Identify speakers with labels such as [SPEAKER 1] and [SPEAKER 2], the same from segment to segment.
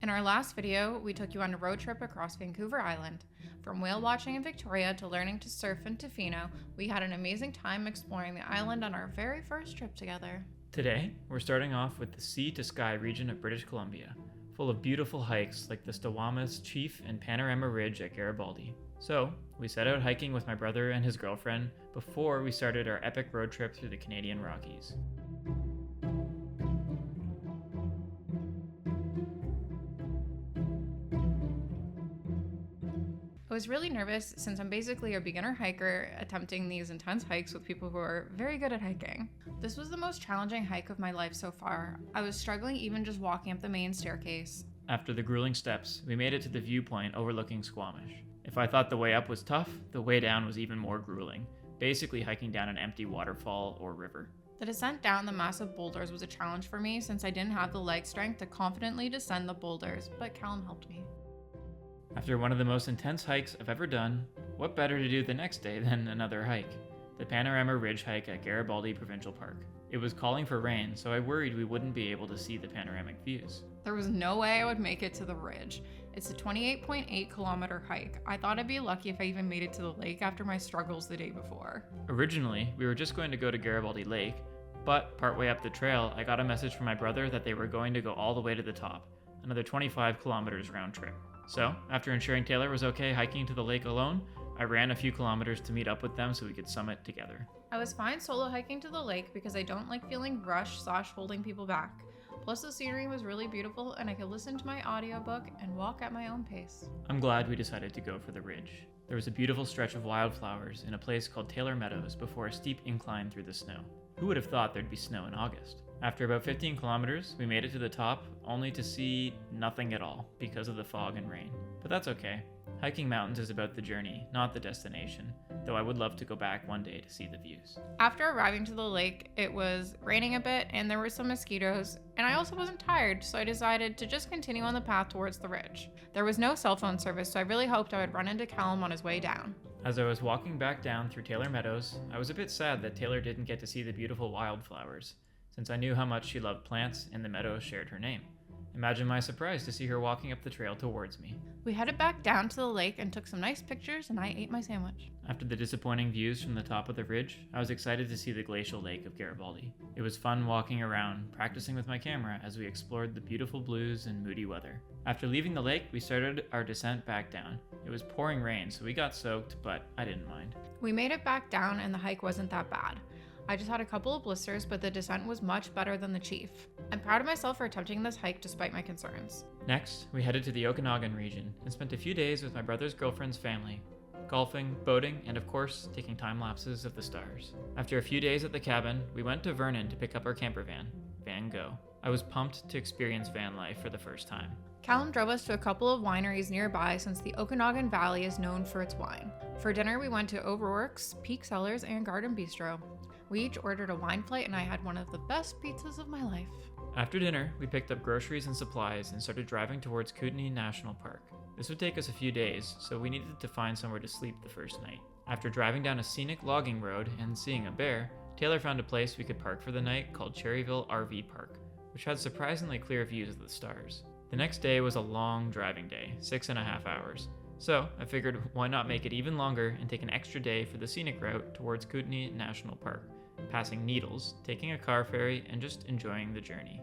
[SPEAKER 1] In our last video, we took you on a road trip across Vancouver Island. From whale watching in Victoria to learning to surf in Tofino, we had an amazing time exploring the island on our very first trip together.
[SPEAKER 2] Today, we're starting off with the sea to sky region of British Columbia, full of beautiful hikes like the Stawamus Chief and Panorama Ridge at Garibaldi. So, we set out hiking with my brother and his girlfriend before we started our epic road trip through the Canadian Rockies.
[SPEAKER 1] I was really nervous since I'm basically a beginner hiker attempting these intense hikes with people who are very good at hiking. This was the most challenging hike of my life so far. I was struggling even just walking up the main staircase.
[SPEAKER 2] After the grueling steps, we made it to the viewpoint overlooking Squamish. If I thought the way up was tough, the way down was even more grueling, basically hiking down an empty waterfall or river.
[SPEAKER 1] The descent down the massive boulders was a challenge for me since I didn't have the leg strength to confidently descend the boulders, but Callum helped me.
[SPEAKER 2] After one of the most intense hikes I've ever done, what better to do the next day than another hike? The Panorama Ridge hike at Garibaldi Provincial Park. It was calling for rain, so I worried we wouldn't be able to see the panoramic views.
[SPEAKER 1] There was no way I would make it to the ridge. It's a 28.8 kilometer hike. I thought I'd be lucky if I even made it to the lake after my struggles the day before.
[SPEAKER 2] Originally, we were just going to go to Garibaldi Lake, but partway up the trail, I got a message from my brother that they were going to go all the way to the top, another 25 kilometers round trip. So, after ensuring Taylor was okay hiking to the lake alone, I ran a few kilometers to meet up with them so we could summit together.
[SPEAKER 1] I was fine solo hiking to the lake because I don't like feeling rushed/holding people back. Plus the scenery was really beautiful and I could listen to my audiobook and walk at my own pace.
[SPEAKER 2] I'm glad we decided to go for the ridge. There was a beautiful stretch of wildflowers in a place called Taylor Meadows before a steep incline through the snow. Who would have thought there'd be snow in August? After about 15 kilometers, we made it to the top, only to see nothing at all because of the fog and rain. But that's okay. Hiking mountains is about the journey, not the destination, though I would love to go back one day to see the views.
[SPEAKER 1] After arriving to the lake, it was raining a bit and there were some mosquitoes, and I also wasn't tired, so I decided to just continue on the path towards the ridge. There was no cell phone service, so I really hoped I would run into Callum on his way down.
[SPEAKER 2] As I was walking back down through Taylor Meadows, I was a bit sad that Taylor didn't get to see the beautiful wildflowers, since I knew how much she loved plants and the meadows shared her name. Imagine my surprise to see her walking up the trail towards me.
[SPEAKER 1] We headed back down to the lake and took some nice pictures, and I ate my sandwich.
[SPEAKER 2] After the disappointing views from the top of the ridge, I was excited to see the glacial lake of Garibaldi. It was fun walking around, practicing with my camera as we explored the beautiful blues and moody weather. After leaving the lake, we started our descent back down. It was pouring rain, so we got soaked, but I didn't mind.
[SPEAKER 1] We made it back down and the hike wasn't that bad. I just had a couple of blisters, but the descent was much better than the Chief. I'm proud of myself for attempting this hike despite my concerns.
[SPEAKER 2] Next, we headed to the Okanagan region and spent a few days with my brother's girlfriend's family, golfing, boating, and of course, taking time lapses of the stars. After a few days at the cabin, we went to Vernon to pick up our camper van, Van Go. I was pumped to experience van life for the first time.
[SPEAKER 1] Callum drove us to a couple of wineries nearby since the Okanagan Valley is known for its wine. For dinner, we went to Overworks, Peak Cellars, and Garden Bistro. We each ordered a wine plate and I had one of the best pizzas of my life.
[SPEAKER 2] After dinner, we picked up groceries and supplies and started driving towards Kootenay National Park. This would take us a few days, so we needed to find somewhere to sleep the first night. After driving down a scenic logging road and seeing a bear, Taylor found a place we could park for the night called Cherryville RV Park, which had surprisingly clear views of the stars. The next day was a long driving day, 6.5 hours. So I figured why not make it even longer and take an extra day for the scenic route towards Kootenay National Park, passing Needles, taking a car ferry, and just enjoying the journey.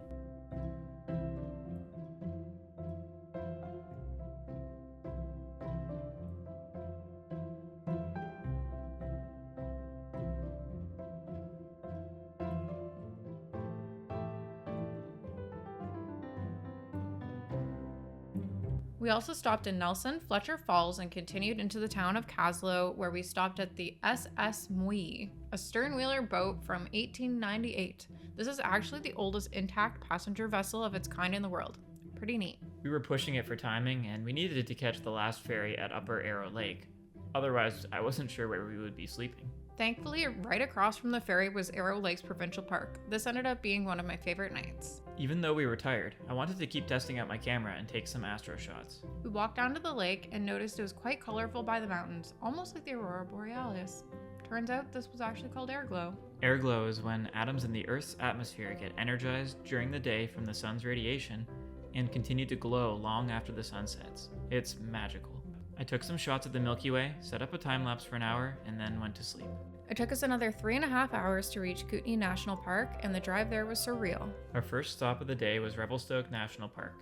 [SPEAKER 1] We also stopped in Nelson, Fletcher Falls, and continued into the town of Caslow, where we stopped at the SS Mui, a stern-wheeler boat from 1898. This is actually the oldest intact passenger vessel of its kind in the world. Pretty neat.
[SPEAKER 2] We were pushing it for timing, and we needed to catch the last ferry at Upper Arrow Lake. Otherwise, I wasn't sure where we would be sleeping.
[SPEAKER 1] Thankfully, right across from the ferry was Arrow Lakes Provincial Park. This ended up being one of my favorite nights.
[SPEAKER 2] Even though we were tired, I wanted to keep testing out my camera and take some astro shots.
[SPEAKER 1] We walked down to the lake and noticed it was quite colorful by the mountains, almost like the Aurora Borealis. Turns out this was actually called airglow.
[SPEAKER 2] Airglow is when atoms in the Earth's atmosphere get energized during the day from the sun's radiation and continue to glow long after the sun sets. It's magical. I took some shots of the Milky Way, set up a time lapse for an hour, and then went to sleep.
[SPEAKER 1] It took us another 3.5 hours to reach Kootenay National Park, and the drive there was surreal.
[SPEAKER 2] Our first stop of the day was Revelstoke National Park.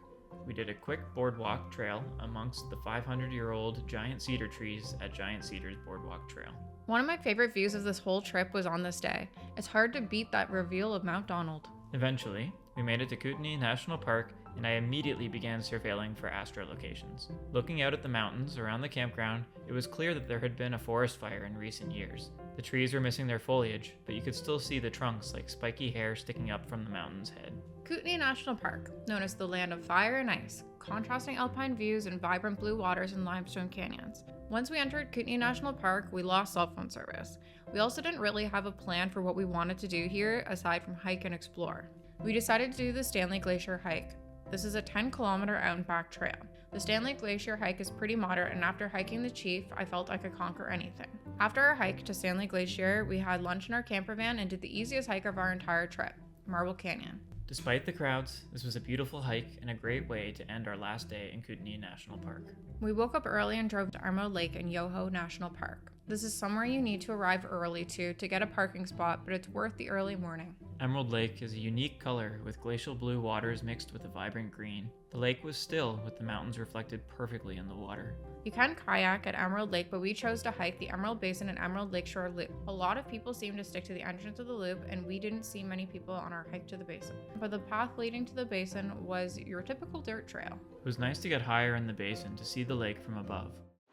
[SPEAKER 2] We did a quick boardwalk trail amongst the 500-year-old giant cedar trees at Giant Cedars Boardwalk Trail.
[SPEAKER 1] One of my favorite views of this whole trip was on this day. It's hard to beat that reveal of Mount Donald.
[SPEAKER 2] Eventually, we made it to Kootenay National Park, and I immediately began surveilling for astro locations. Looking out at the mountains around the campground, it was clear that there had been a forest fire in recent years. The trees were missing their foliage, but you could still see the trunks like spiky hair sticking up from the mountain's head.
[SPEAKER 1] Kootenay National Park, known as the land of fire and ice, contrasting alpine views and vibrant blue waters and limestone canyons. Once we entered Kootenay National Park, we lost cell phone service. We also didn't really have a plan for what we wanted to do here aside from hike and explore. We decided to do the Stanley Glacier hike. This is a 10-kilometer out and back trail. The Stanley Glacier hike is pretty moderate, and after hiking the Chief, I felt I could conquer anything. After our hike to Stanley Glacier, we had lunch in our camper van and did the easiest hike of our entire trip, Marble Canyon.
[SPEAKER 2] Despite the crowds, this was a beautiful hike and a great way to end our last day in Kootenay National Park.
[SPEAKER 1] We woke up early and drove to Emerald Lake and Yoho National Park. This is somewhere you need to arrive early to get a parking spot, but it's worth the early morning.
[SPEAKER 2] Emerald Lake is a unique color with glacial blue waters mixed with a vibrant green. The lake was still, with the mountains reflected perfectly in the water.
[SPEAKER 1] You can kayak at Emerald Lake, but we chose to hike the Emerald Basin and Emerald Lakeshore Loop. A lot of people seem to stick to the entrance of the loop, and we didn't see many people on our hike to the basin. But the path leading to the basin was your typical dirt trail.
[SPEAKER 2] It was nice to get higher in the basin to see the lake from above.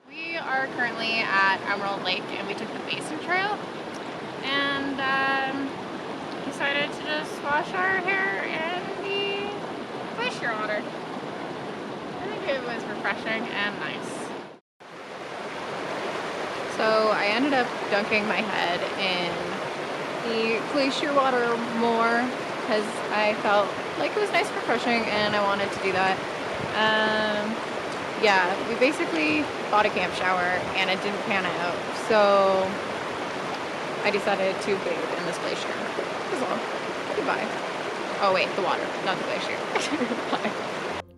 [SPEAKER 1] We are currently at Emerald Lake, and we took the basin trail, and decided to just wash our hair in the glacier water. I think it was refreshing and nice. So I ended up dunking my head in the glacier water more because I felt like it was nice and refreshing, and I wanted to do that. Yeah, we basically bought a camp shower and it didn't pan out, so I decided to bathe in this glacier. That's all. Goodbye. Oh wait, the water, not the glacier. Goodbye.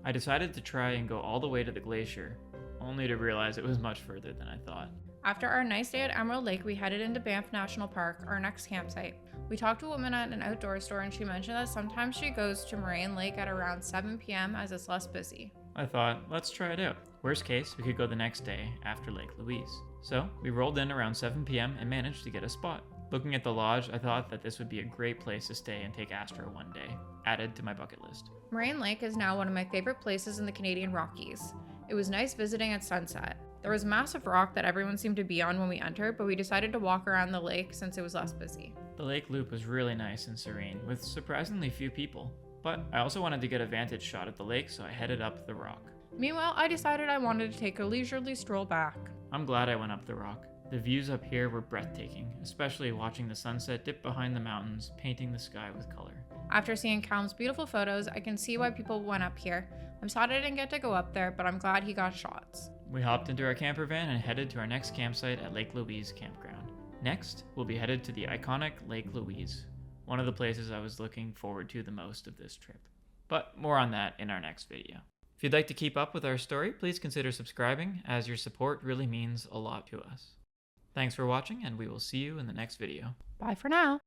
[SPEAKER 2] I decided to try and go all the way to the glacier, only to realize it was much further than I thought.
[SPEAKER 1] After our nice day at Emerald Lake, we headed into Banff National Park, our next campsite. We talked to a woman at an outdoor store, and she mentioned that sometimes she goes to Moraine Lake at around 7 p.m. as it's less busy.
[SPEAKER 2] I thought, let's try it out. Worst case, we could go the next day after Lake Louise. So we rolled in around 7 p.m. and managed to get a spot. Looking at the lodge, I thought that this would be a great place to stay and take Astro one day. Added to my bucket list.
[SPEAKER 1] Moraine Lake is now one of my favorite places in the Canadian Rockies. It was nice visiting at sunset. There was a massive rock that everyone seemed to be on when we entered, but we decided to walk around the lake since it was less busy.
[SPEAKER 2] The lake loop was really nice and serene, with surprisingly few people. But I also wanted to get a vantage shot at the lake, so I headed up the rock.
[SPEAKER 1] Meanwhile, I decided I wanted to take a leisurely stroll back.
[SPEAKER 2] I'm glad I went up the rock. The views up here were breathtaking, especially watching the sunset dip behind the mountains, painting the sky with color.
[SPEAKER 1] After seeing Callum's beautiful photos, I can see why people went up here. I'm sad I didn't get to go up there, but I'm glad he got shots.
[SPEAKER 2] We hopped into our camper van and headed to our next campsite at Lake Louise Campground. Next, we'll be headed to the iconic Lake Louise, one of the places I was looking forward to the most of this trip. But more on that in our next video. If you'd like to keep up with our story, please consider subscribing, as your support really means a lot to us. Thanks for watching, and we will see you in the next video.
[SPEAKER 1] Bye for now.